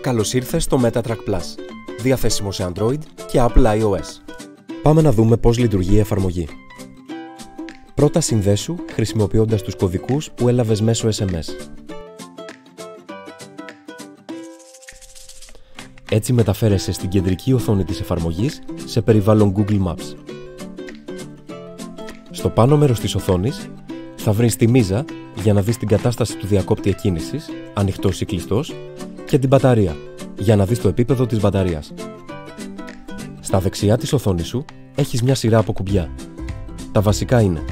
Καλώς ήρθες στο MetaTrack Plus, διαθέσιμο σε Android και Apple iOS. Πάμε να δούμε πώς λειτουργεί η εφαρμογή. Πρώτα συνδέσου χρησιμοποιώντας τους κωδικούς που έλαβες μέσω SMS. Έτσι μεταφέρεσαι στην κεντρική οθόνη της εφαρμογής σε περιβάλλον Google Maps. Στο πάνω μέρος της οθόνης θα βρεις τη μίζα για να δεις την κατάσταση του διακόπτη εκκίνησης, ανοιχτός ή κλειστός, και την μπαταρία, για να δεις το επίπεδο της μπαταρίας. Στα δεξιά της οθόνης σου έχεις μια σειρά από κουμπιά. Τα βασικά είναι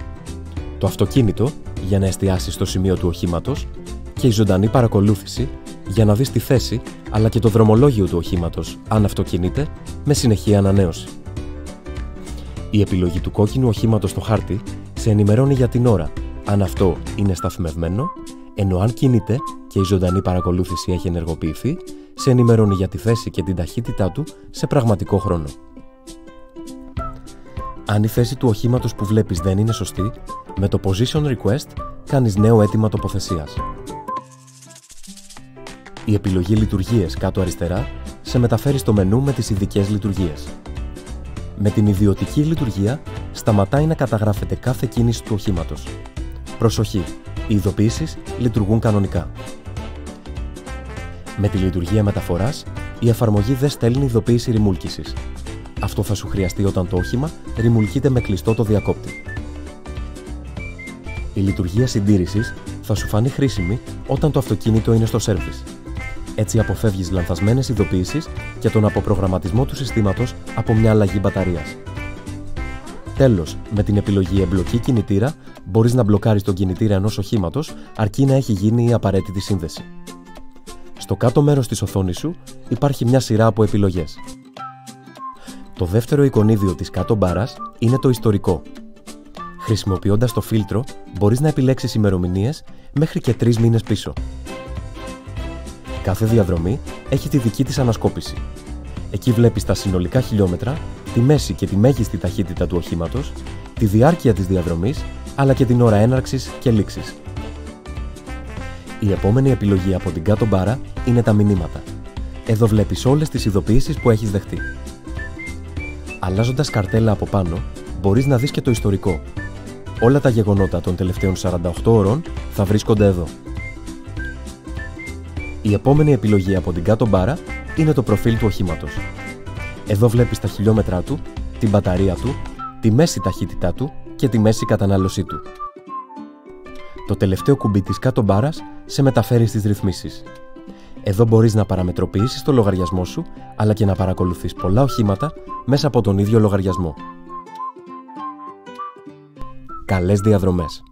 το αυτοκίνητο για να εστιάσεις στο σημείο του οχήματος και η ζωντανή παρακολούθηση για να δεις τη θέση αλλά και το δρομολόγιο του οχήματος αν αυτοκινείται με συνεχή ανανέωση. Η επιλογή του κόκκινου οχήματος στο χάρτη σε ενημερώνει για την ώρα αν αυτό είναι σταθμευμένο, ενώ αν κινείται και η ζωντανή παρακολούθηση έχει ενεργοποιηθεί, σε ενημερώνει για τη θέση και την ταχύτητά του σε πραγματικό χρόνο. Αν η θέση του οχήματος που βλέπεις δεν είναι σωστή, με το Position Request κάνεις νέο αίτημα τοποθεσίας. Η επιλογή Λειτουργίες κάτω αριστερά σε μεταφέρει στο μενού με τις ειδικές λειτουργίες. Με την ιδιωτική λειτουργία σταματάει να καταγράφεται κάθε κίνηση του οχήματος. Προσοχή! Οι ειδοποιήσεις λειτουργούν κανονικά. Με τη λειτουργία μεταφοράς, η εφαρμογή δεν στέλνει ειδοποίηση ρημούλκησης. Αυτό θα σου χρειαστεί όταν το όχημα ρημουλκείται με κλειστό το διακόπτη. Η λειτουργία συντήρησης θα σου φανεί χρήσιμη όταν το αυτοκίνητο είναι στο σέρβις. Έτσι αποφεύγεις λανθασμένες ειδοποίησεις και τον αποπρογραμματισμό του συστήματος από μια αλλαγή μπαταρίας. Τέλος, με την επιλογή Εμπλοκή κινητήρα μπορείς να μπλοκάρεις τον κινητήρα ενός οχήματος αρκεί να έχει γίνει η απαραίτητη σύνδεση. Στο κάτω μέρος της οθόνης σου υπάρχει μια σειρά από επιλογές. Το δεύτερο εικονίδιο της κάτω μπάρας είναι το ιστορικό. Χρησιμοποιώντας το φίλτρο μπορείς να επιλέξεις ημερομηνίες μέχρι και 3 μήνες πίσω. Κάθε διαδρομή έχει τη δική της ανασκόπηση. Εκεί βλέπεις τα συνολικά χιλιόμετρα, τη μέση και τη μέγιστη ταχύτητα του οχήματος, τη διάρκεια της διαδρομής, αλλά και την ώρα έναρξης και λήξης. Η επόμενη επιλογή από την κάτω μπάρα είναι τα μηνύματα. Εδώ βλέπεις όλες τις ειδοποιήσεις που έχεις δεχτεί. Αλλάζοντας καρτέλα από πάνω, μπορείς να δεις και το ιστορικό. Όλα τα γεγονότα των τελευταίων 48 ώρων θα βρίσκονται εδώ. Η επόμενη επιλογή από την κάτω μπάρα είναι το προφίλ του οχήματος. Εδώ βλέπεις τα χιλιόμετρά του, την μπαταρία του, τη μέση ταχύτητά του και τη μέση κατανάλωσή του. Το τελευταίο κουμπί της κάτω μπάρας σε μεταφέρει στις ρυθμίσεις. Εδώ μπορείς να παραμετροποιήσεις το λογαριασμό σου, αλλά και να παρακολουθείς πολλά οχήματα μέσα από τον ίδιο λογαριασμό. Καλές διαδρομές!